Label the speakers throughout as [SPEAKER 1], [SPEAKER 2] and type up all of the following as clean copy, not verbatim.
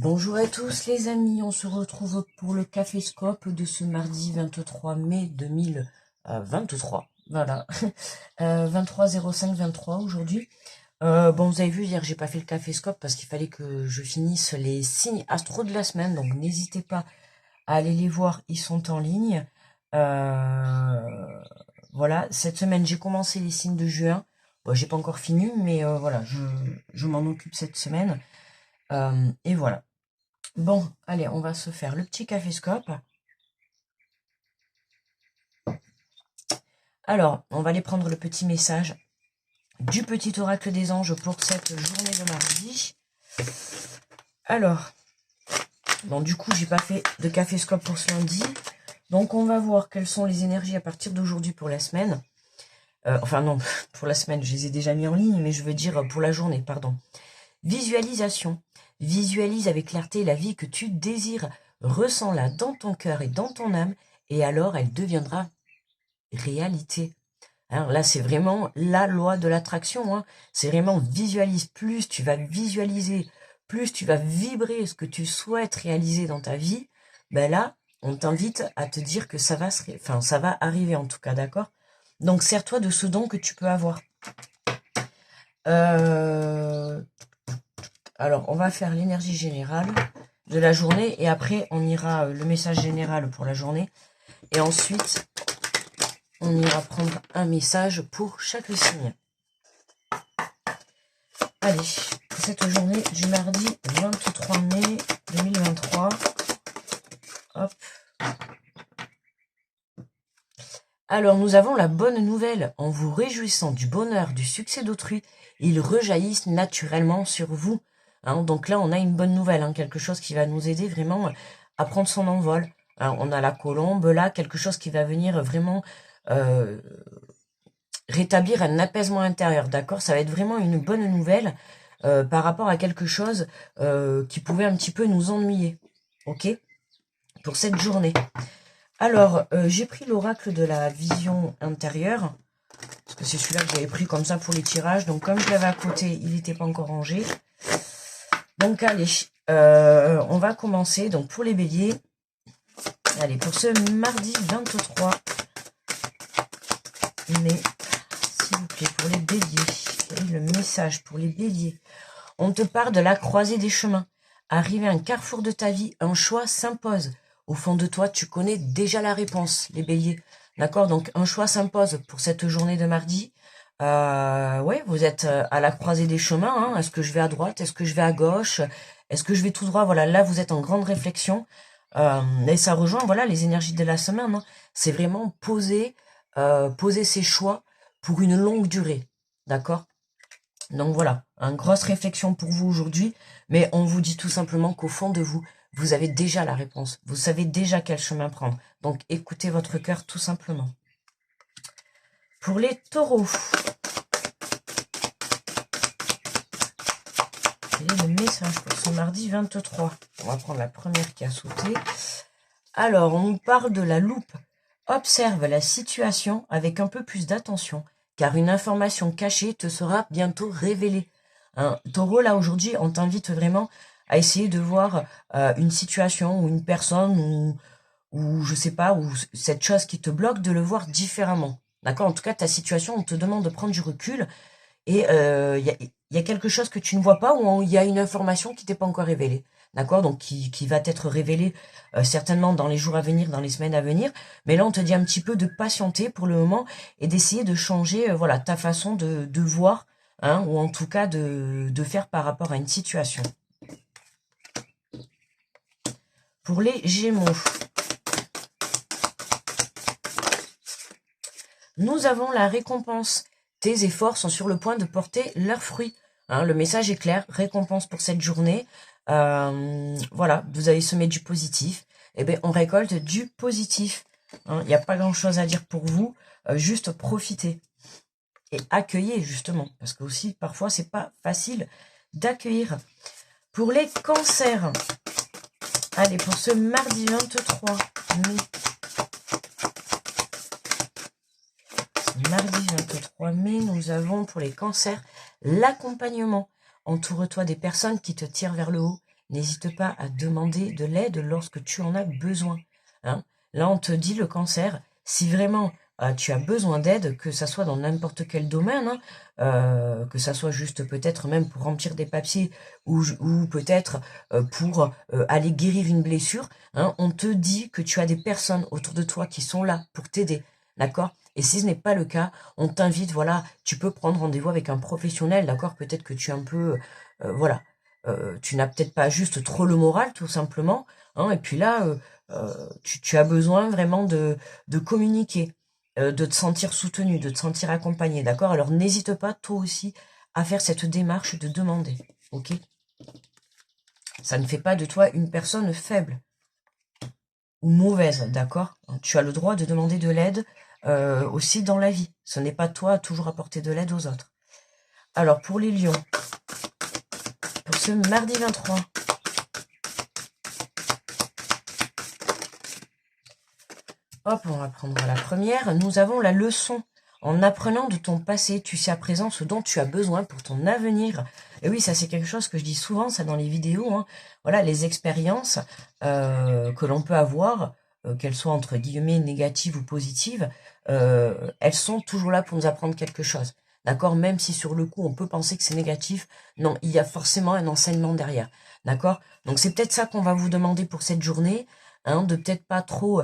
[SPEAKER 1] Bonjour à tous les amis, on se retrouve pour le Caféscope de ce mardi 23 mai 2023. Voilà, 23 05 23 aujourd'hui. Bon, vous avez vu, hier j'ai pas fait le Caféscope parce qu'il fallait que je finisse les signes astro de la semaine, donc n'hésitez pas à aller les voir, ils sont en ligne. Voilà, cette semaine j'ai commencé les signes de juin. Bon, j'ai pas encore fini, mais voilà, je m'en occupe cette semaine. Et voilà. Bon, allez, on va se faire le petit caféscope. Alors, on va aller prendre le petit message du petit oracle des anges pour cette journée de mardi. Alors, bon, du coup, j'ai pas fait de caféscope pour ce lundi. Donc, on va voir quelles sont les énergies à partir d'aujourd'hui pour la semaine. Enfin, non, pour la semaine, je les ai déjà mis en ligne, mais je veux dire pour la journée, pardon. Visualisation. Visualise avec clarté la vie que tu désires. Ressens-la dans ton cœur et dans ton âme, et alors elle deviendra réalité. Alors là, c'est vraiment la loi de l'attraction. Hein. C'est vraiment visualise. Plus tu vas visualiser, plus tu vas vibrer ce que tu souhaites réaliser dans ta vie. Ben là, on t'invite à te dire que ça va ça va arriver en tout cas, d'accord? Donc, sers-toi de ce don que tu peux avoir. Alors, on va faire l'énergie générale de la journée et après, on ira le message général pour la journée. Et ensuite, on ira prendre un message pour chaque signe. Allez, cette journée du mardi 23 mai 2023. Hop. Alors, nous avons la bonne nouvelle. En vous réjouissant du bonheur, du succès d'autrui, ils rejaillissent naturellement sur vous. Hein, donc là, on a une bonne nouvelle, hein, quelque chose qui va nous aider vraiment à prendre son envol. Alors, on a la colombe, là, quelque chose qui va venir vraiment rétablir un apaisement intérieur, d'accord? Ça va être vraiment une bonne nouvelle par rapport à quelque chose qui pouvait un petit peu nous ennuyer, ok? Pour cette journée. Alors, j'ai pris l'oracle de la vision intérieure, parce que c'est celui-là que j'avais pris comme ça pour les tirages. Donc, comme je l'avais à côté, il n'était pas encore rangé. Donc, allez, on va commencer. Donc, pour les béliers, allez, pour ce mardi 23 mai, s'il vous plaît, pour les béliers, quel est le message pour les béliers? On te parle de la croisée des chemins. Arrivé à un carrefour de ta vie, un choix s'impose. Au fond de toi, tu connais déjà la réponse, les béliers. D'accord? Donc, un choix s'impose pour cette journée de mardi. Ouais, vous êtes à la croisée des chemins. Hein. Est-ce que je vais à droite? Est-ce que je vais à gauche? Est-ce que je vais tout droit? Voilà, là, vous êtes en grande réflexion. Et ça rejoint, voilà, les énergies de la semaine. Hein. C'est vraiment poser ses choix pour une longue durée. D'accord? Donc voilà, une grosse réflexion pour vous aujourd'hui, mais on vous dit tout simplement qu'au fond de vous, vous avez déjà la réponse. Vous savez déjà quel chemin prendre. Donc écoutez votre cœur tout simplement. Pour les taureaux, quel est le message pour ce mardi 23? On va prendre la première qui a sauté. Alors, on nous parle de la loupe. Observe la situation avec un peu plus d'attention, car une information cachée te sera bientôt révélée. Hein, Taureau, là, aujourd'hui, on t'invite vraiment à essayer de voir une situation ou une personne ou je sais pas, ou cette chose qui te bloque, de le voir différemment. D'accord? En tout cas, ta situation, on te demande de prendre du recul et il y a quelque chose que tu ne vois pas ou il y a une information qui t'est pas encore révélée. D'accord? Donc qui va être révélée certainement dans les jours à venir, dans les semaines à venir. Mais là, on te dit un petit peu de patienter pour le moment et d'essayer de changer voilà, ta façon de voir, hein, ou en tout cas de faire par rapport à une situation. Pour les Gémeaux, nous avons la récompense. Tes efforts sont sur le point de porter leurs fruits. Hein, le message est clair, récompense pour cette journée. Voilà, vous avez semé du positif. Eh bien, on récolte du positif. Il n'y a pas grand-chose à dire pour vous. Juste profitez. Et accueillez, justement. Parce que aussi, parfois, c'est pas facile d'accueillir. Pour les cancers. Allez, pour ce mardi 23 mai. Mardi 23 mai, nous avons pour les cancers l'accompagnement. Entoure-toi des personnes qui te tirent vers le haut n'hésite pas à demander de l'aide lorsque tu en as besoin. Hein. Là, on te dit, le cancer, si vraiment tu as besoin d'aide, que ça soit dans n'importe quel domaine, hein, que ça soit juste peut-être même pour remplir des papiers ou peut-être pour aller guérir une blessure, hein, on te dit que tu as des personnes autour de toi qui sont là pour t'aider, d'accord? Et si ce n'est pas le cas, on t'invite, voilà, tu peux prendre rendez-vous avec un professionnel, d'accord? Peut-être que tu es un peu, voilà, tu n'as peut-être pas juste trop le moral, tout simplement, hein, et puis là, tu as besoin vraiment de communiquer, de te sentir soutenu, de te sentir accompagné, d'accord? Alors n'hésite pas, toi aussi, à faire cette démarche de demander, ok? Ça ne fait pas de toi une personne faible ou mauvaise, d'accord? Tu as le droit de demander de l'aide aussi dans la vie. Ce n'est pas toi à toujours apporter de l'aide aux autres. Alors, pour les lions, pour ce mardi 23, hop, on va prendre la première. Nous avons la leçon. En apprenant de ton passé, tu sais à présent ce dont tu as besoin pour ton avenir. Et oui, ça c'est quelque chose que je dis souvent, ça dans les vidéos. Hein. Voilà, les expériences que l'on peut avoir, qu'elles soient entre guillemets négatives ou positives, elles sont toujours là pour nous apprendre quelque chose. D'accord? Même si sur le coup on peut penser que c'est négatif, non, il y a forcément un enseignement derrière. D'accord? Donc c'est peut-être ça qu'on va vous demander pour cette journée. Hein, de peut-être pas trop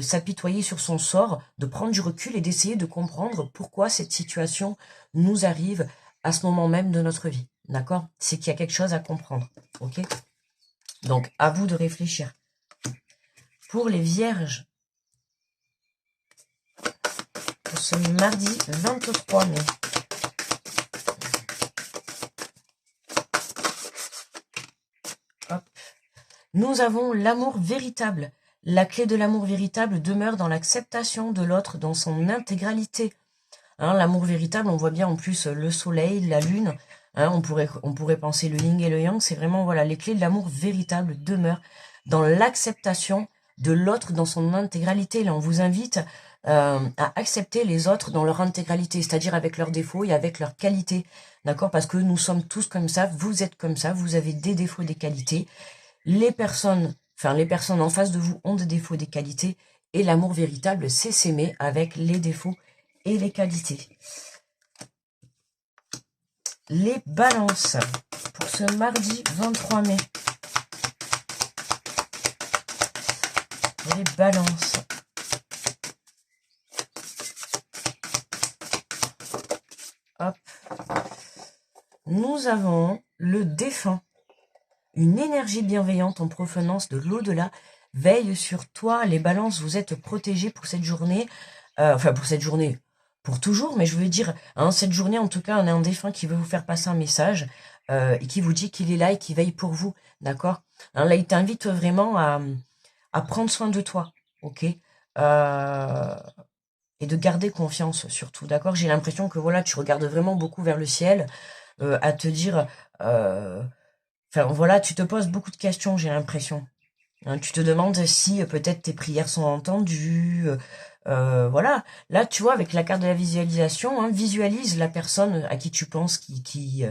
[SPEAKER 1] s'apitoyer sur son sort, de prendre du recul et d'essayer de comprendre pourquoi cette situation nous arrive à ce moment même de notre vie. D'accord? C'est qu'il y a quelque chose à comprendre. Ok? Donc, à vous de réfléchir. Pour les vierges, pour ce mardi 23 mai, hop, nous avons l'amour véritable. La clé de l'amour véritable demeure dans l'acceptation de l'autre dans son intégralité. Hein, l'amour véritable, on voit bien en plus le soleil, la lune. Hein, on pourrait penser le yin et le yang. C'est vraiment, voilà, les clés de l'amour véritable demeurent dans l'acceptation de l'autre dans son intégralité. Là, on vous invite à accepter les autres dans leur intégralité, c'est-à-dire avec leurs défauts et avec leurs qualités. D'accord? Parce que nous sommes tous comme ça, vous êtes comme ça, vous avez des défauts et des qualités. Les personnes en face de vous ont des défauts et des qualités. Et l'amour véritable, c'est s'aimer avec les défauts et les qualités. Les balances pour ce mardi 23 mai. Pour les balances. Hop. Nous avons le défunt. Une énergie bienveillante en provenance de l'au-delà veille sur toi. Les balances, vous êtes protégés pour cette journée. Enfin, pour cette journée, pour toujours, mais je veux dire, hein, cette journée, en tout cas, on a un défunt qui veut vous faire passer un message et qui vous dit qu'il est là et qu'il veille pour vous, d'accord? Hein, là, il t'invite vraiment à prendre soin de toi, ok? Et de garder confiance, surtout, d'accord? J'ai l'impression que, voilà, tu regardes vraiment beaucoup vers le ciel, à te dire... Enfin, voilà, tu te poses beaucoup de questions, j'ai l'impression. Hein, tu te demandes si peut-être tes prières sont entendues. Voilà. Là, tu vois, avec la carte de la visualisation, hein, visualise la personne à qui tu penses qui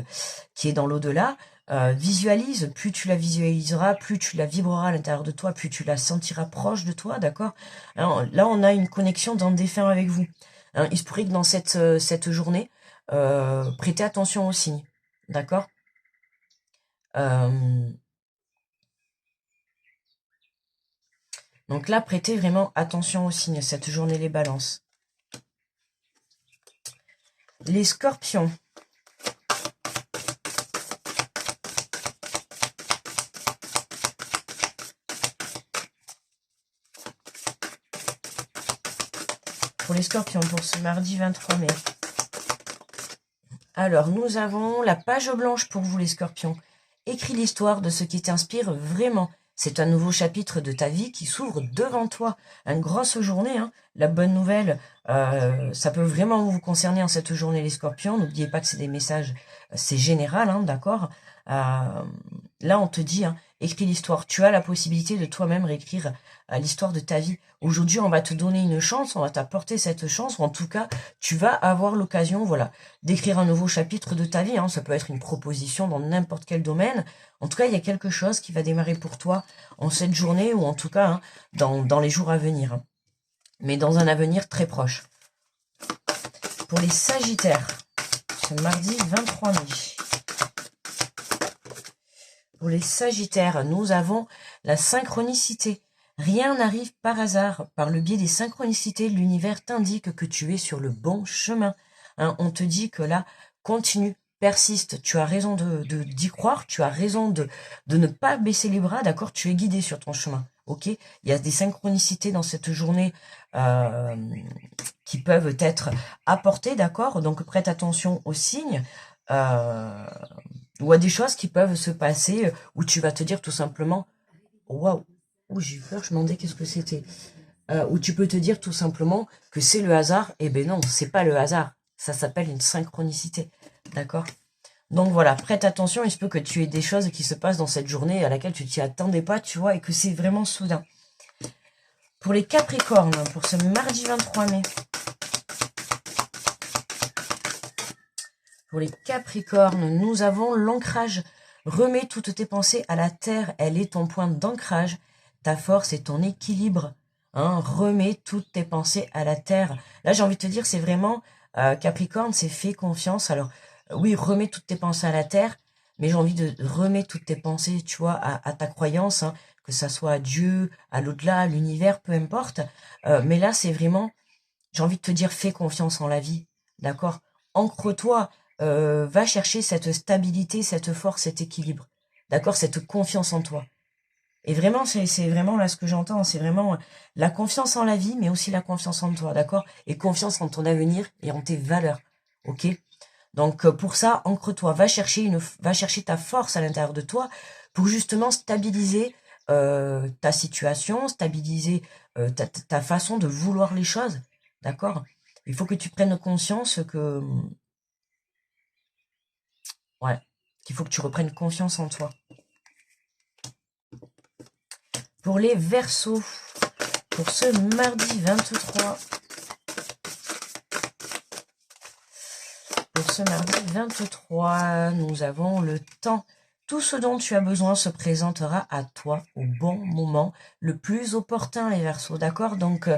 [SPEAKER 1] est dans l'au-delà. Visualise. Plus tu la visualiseras, plus tu la vibreras à l'intérieur de toi, plus tu la sentiras proche de toi, d'accord? Là, on a une connexion d'un défunt avec vous. Hein, il se pourrait que dans cette journée, prêtez attention aux signes, d'accord? Donc là, prêtez vraiment attention aux signes cette journée, les balances. Les scorpions. Pour les scorpions, pour ce mardi 23 mai. Alors, nous avons la page blanche pour vous, les scorpions. Écris l'histoire de ce qui t'inspire vraiment. C'est un nouveau chapitre de ta vie qui s'ouvre devant toi. Une grosse journée, hein. La bonne nouvelle, ça peut vraiment vous concerner en cette journée, les scorpions. N'oubliez pas que c'est des messages, c'est général, hein, d'accord? Là, on te dit, hein, écris l'histoire. Tu as la possibilité de toi-même réécrire l'histoire de ta vie. Aujourd'hui, on va te donner une chance, on va t'apporter cette chance, ou en tout cas, tu vas avoir l'occasion, voilà, d'écrire un nouveau chapitre de ta vie. Hein. Ça peut être une proposition dans n'importe quel domaine. En tout cas, il y a quelque chose qui va démarrer pour toi en cette journée, ou en tout cas, hein, dans les jours à venir. Hein. Mais dans un avenir très proche. Pour les Sagittaires, ce mardi 23 mai. Pour les Sagittaires, nous avons la synchronicité. Rien n'arrive par hasard. Par le biais des synchronicités, l'univers t'indique que tu es sur le bon chemin. Hein, on te dit que là, continue, persiste. Tu as raison d'y croire. Tu as raison de ne pas baisser les bras. D'accord, tu es guidé sur ton chemin. Ok, il y a des synchronicités dans cette journée qui peuvent être apportées. D'accord, donc prête attention aux signes. Ou à des choses qui peuvent se passer où tu vas te dire tout simplement waouh, j'ai eu peur, je me demandais qu'est-ce que c'était. Où tu peux te dire tout simplement que c'est le hasard. Eh ben non, c'est pas le hasard. Ça s'appelle une synchronicité. D'accord? Donc voilà, prête attention, il se peut que tu aies des choses qui se passent dans cette journée à laquelle tu t'y attendais pas, tu vois, et que c'est vraiment soudain. Pour les Capricornes, pour ce mardi 23 mai. Pour les Capricornes, nous avons l'ancrage. Remets toutes tes pensées à la terre, elle est ton point d'ancrage. Ta force et ton équilibre. Hein, remets toutes tes pensées à la terre. Là, j'ai envie de te dire, c'est vraiment, Capricorne, c'est fais confiance. Alors, oui, remets toutes tes pensées à la terre, mais j'ai envie de remettre toutes tes pensées, tu vois, à ta croyance, hein, que ça soit à Dieu, à l'au-delà, à l'univers, peu importe. Mais là, c'est vraiment, j'ai envie de te dire, fais confiance en la vie, d'accord? Ancre-toi, va chercher cette stabilité, cette force, cet équilibre, d'accord? Cette confiance en toi. Et vraiment, c'est vraiment là ce que j'entends, c'est vraiment la confiance en la vie, mais aussi la confiance en toi, d'accord? Et confiance en ton avenir et en tes valeurs, ok? Donc pour ça, ancre-toi, va chercher ta force à l'intérieur de toi pour justement stabiliser ta situation, stabiliser ta façon de vouloir les choses, d'accord? Il faut que tu prennes conscience que ouais, qu'il faut que tu reprennes confiance en toi. Pour les Verseaux, pour ce mardi 23. Pour ce mardi 23, nous avons le temps. Tout ce dont tu as besoin se présentera à toi au bon moment, le plus opportun, les Verseaux, d'accord? Donc,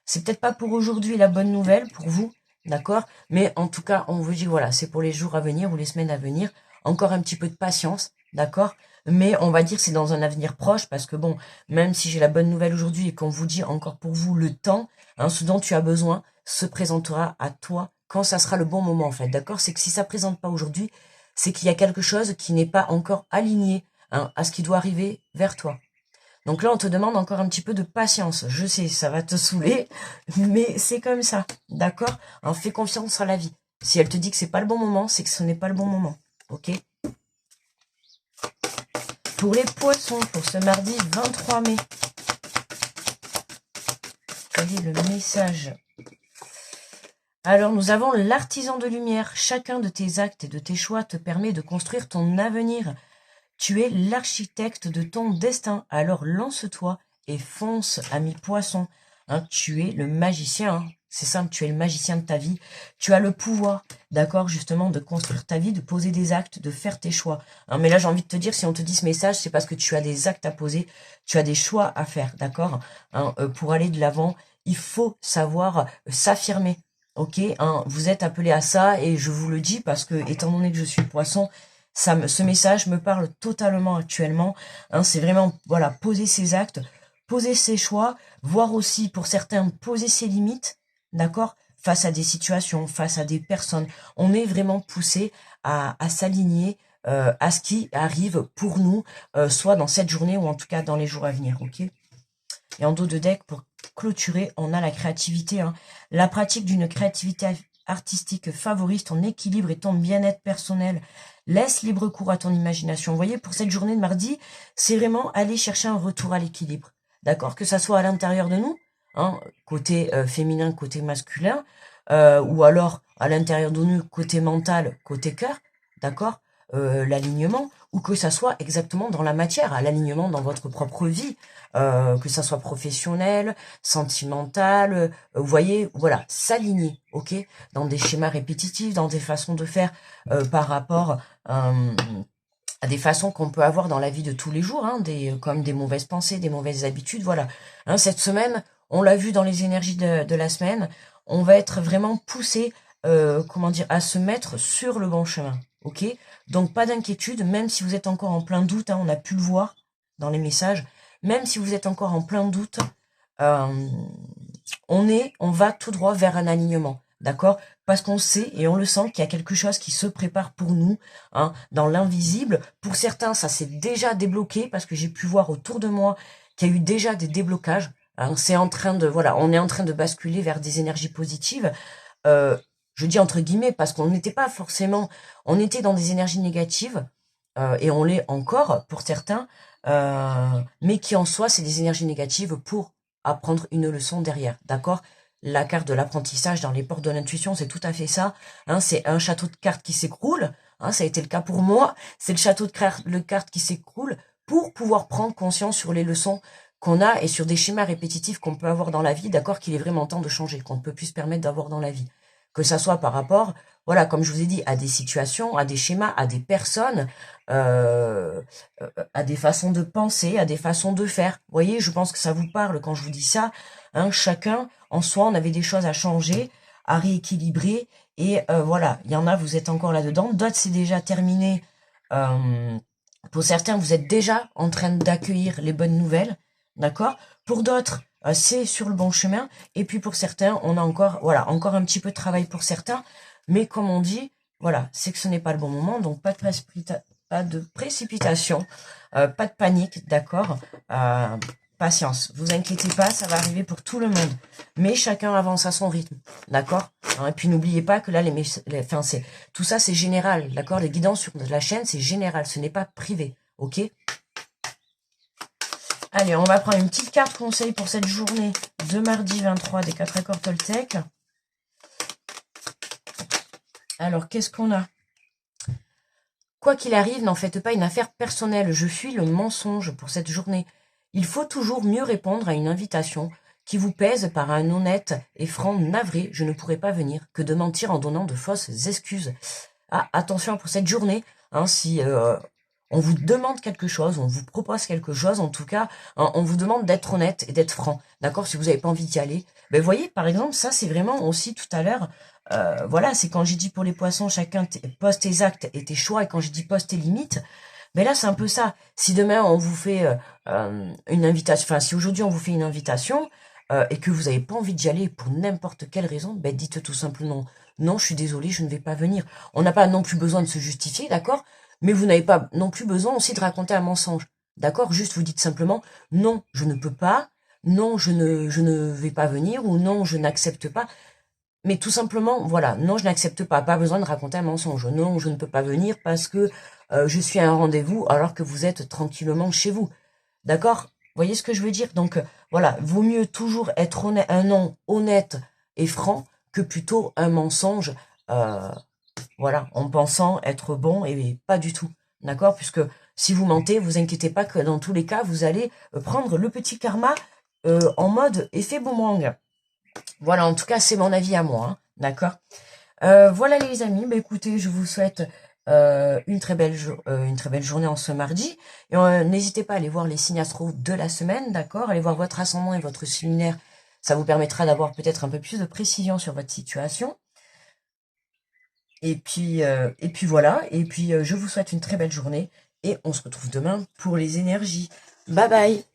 [SPEAKER 1] c'est peut-être pas pour aujourd'hui la bonne nouvelle, pour vous, d'accord? Mais en tout cas, on vous dit, voilà, c'est pour les jours à venir ou les semaines à venir. Encore un petit peu de patience, d'accord? Mais on va dire que c'est dans un avenir proche, parce que bon, même si j'ai la bonne nouvelle aujourd'hui et qu'on vous dit encore pour vous le temps, hein, ce dont tu as besoin se présentera à toi quand ça sera le bon moment, en fait, d'accord? C'est que si ça ne présente pas aujourd'hui, c'est qu'il y a quelque chose qui n'est pas encore aligné, hein, à ce qui doit arriver vers toi. Donc là, on te demande encore un petit peu de patience. Je sais, ça va te saouler, mais c'est comme ça, d'accord? Hein, fais confiance à la vie. Si elle te dit que c'est pas le bon moment, c'est que ce n'est pas le bon moment, ok? Pour les Poissons, pour ce mardi 23 mai, quel est le message? Alors, nous avons l'artisan de lumière. Chacun de tes actes et de tes choix te permet de construire ton avenir. Tu es l'architecte de ton destin. Alors, lance-toi et fonce, ami poisson. Hein, tu es le magicien. Hein. C'est simple, tu es le magicien de ta vie. Tu as le pouvoir, d'accord, justement, de construire ta vie, de poser des actes, de faire tes choix. Hein, mais là, j'ai envie de te dire, si on te dit ce message, c'est parce que tu as des actes à poser, tu as des choix à faire, d'accord, hein, pour aller de l'avant, il faut savoir s'affirmer. Ok, hein, vous êtes appelé à ça et je vous le dis parce que, étant donné que je suis poisson, ce message me parle totalement actuellement. Hein, c'est vraiment, voilà, poser ses actes, poser ses choix, voir aussi pour certains poser ses limites, d'accord, face à des situations, face à des personnes. On est vraiment poussé à s'aligner à ce qui arrive pour nous, soit dans cette journée ou en tout cas dans les jours à venir, ok? Et en dos de deck, pour clôturer, on a la créativité. Hein. La pratique d'une créativité artistique favorise ton équilibre et ton bien-être personnel. Laisse libre cours à ton imagination. Vous voyez, pour cette journée de mardi, c'est vraiment aller chercher un retour à l'équilibre. D'accord? Que ça soit à l'intérieur de nous, hein, côté féminin, côté masculin, ou alors à l'intérieur de nous, côté mental, côté cœur. D'accord? l'alignement, ou que ça soit exactement dans la matière, à l'alignement dans votre propre vie, que ça soit professionnel, sentimental, vous voyez, voilà, s'aligner, ok, dans des schémas répétitifs, dans des façons de faire par rapport à des façons qu'on peut avoir dans la vie de tous les jours, hein, comme des mauvaises pensées, des mauvaises habitudes, voilà. Hein, cette semaine, on l'a vu dans les énergies de la semaine, on va être vraiment poussé, comment dire, à se mettre sur le bon chemin, ok? Donc pas d'inquiétude, même si vous êtes encore en plein doute, hein, on a pu le voir dans les messages, même si vous êtes encore en plein doute, on va tout droit vers un alignement, d'accord? Parce qu'on sait et on le sent qu'il y a quelque chose qui se prépare pour nous, hein, dans l'invisible. Pour certains, ça s'est déjà débloqué parce que j'ai pu voir autour de moi qu'il y a eu déjà des déblocages. Hein, c'est en train de, voilà, on est en train de basculer vers des énergies positives. Je dis entre guillemets parce qu'on n'était pas forcément, on était dans des énergies négatives et on l'est encore pour certains, mais qui en soi, c'est des énergies négatives pour apprendre une leçon derrière, d'accord? La carte de l'apprentissage dans les portes de l'intuition, c'est tout à fait ça. Hein, c'est un château de cartes qui s'écroule. Hein, ça a été le cas pour moi. C'est le château de cartes qui s'écroule pour pouvoir prendre conscience sur les leçons qu'on a et sur des schémas répétitifs qu'on peut avoir dans la vie, d'accord, qu'il est vraiment temps de changer, qu'on ne peut plus se permettre d'avoir dans la vie. Que ça soit par rapport, voilà, comme je vous ai dit, à des situations, à des schémas, à des personnes, à des façons de penser, à des façons de faire. Vous voyez, je pense que ça vous parle quand je vous dis ça. Hein, chacun, en soi, on avait des choses à changer, à rééquilibrer. Et voilà, il y en a, vous êtes encore là-dedans. D'autres, c'est déjà terminé. Pour certains, vous êtes déjà en train d'accueillir les bonnes nouvelles. D'accord? Pour d'autres, c'est sur le bon chemin. Et puis pour certains, on a encore, voilà, encore un petit peu de travail pour certains. Mais comme on dit, voilà, c'est que ce n'est pas le bon moment. Donc pas de précipitation, pas de panique, d'accord? Patience, vous inquiétez pas, ça va arriver pour tout le monde. Mais chacun avance à son rythme, d'accord? Hein, et puis n'oubliez pas que là, tout ça c'est général, d'accord? Les guidances sur la chaîne, c'est général, ce n'est pas privé, ok? Allez, on va prendre une petite carte conseil pour cette journée de mardi 23 des 4 accords Toltec. Alors, qu'est-ce qu'on a? Quoi qu'il arrive, n'en faites pas une affaire personnelle. Je fuis le mensonge pour cette journée. Il faut toujours mieux répondre à une invitation qui vous pèse par un honnête et franc navré. Je ne pourrai pas venir que de mentir en donnant de fausses excuses. Ah, attention pour cette journée, hein, si on vous demande quelque chose, on vous propose quelque chose, en tout cas, hein, on vous demande d'être honnête et d'être franc. D'accord? Si vous n'avez pas envie d'y aller. Ben, vous voyez, par exemple, ça, c'est vraiment aussi tout à l'heure, voilà, c'est quand j'ai dit pour les poissons, chacun pose tes actes et tes choix, et quand j'ai dit pose tes limites, ben là, c'est un peu ça. Si demain, on vous fait une invitation, enfin, si aujourd'hui, on vous fait une invitation, et que vous n'avez pas envie d'y aller pour n'importe quelle raison, ben dites tout simplement non, je suis désolée, je ne vais pas venir. On n'a pas non plus besoin de se justifier, d'accord? Mais vous n'avez pas non plus besoin aussi de raconter un mensonge, d'accord? Juste vous dites simplement non, je ne peux pas, non, je ne vais pas venir, ou non, je n'accepte pas. Mais tout simplement, voilà, non, je n'accepte pas. Pas besoin de raconter un mensonge. Non, je ne peux pas venir parce que je suis à un rendez-vous alors que vous êtes tranquillement chez vous. D'accord? Vous voyez ce que je veux dire? Donc, voilà, vaut mieux toujours être honnête, un non honnête et franc que plutôt un mensonge, voilà, en pensant être bon et pas du tout. D'accord? Puisque si vous mentez, vous inquiétez pas que dans tous les cas, vous allez prendre le petit karma en mode effet boomerang. Voilà, en tout cas, c'est mon avis à moi. Hein, d'accord? Voilà les amis, bah, écoutez, je vous souhaite une très belle journée en ce mardi. Et n'hésitez pas à aller voir les signes astro de la semaine, d'accord? Allez voir votre ascendant et votre signe lunaire. Ça vous permettra d'avoir peut-être un peu plus de précision sur votre situation. Et puis voilà. Et puis je vous souhaite une très belle journée. Et on se retrouve demain pour les énergies. Bye bye!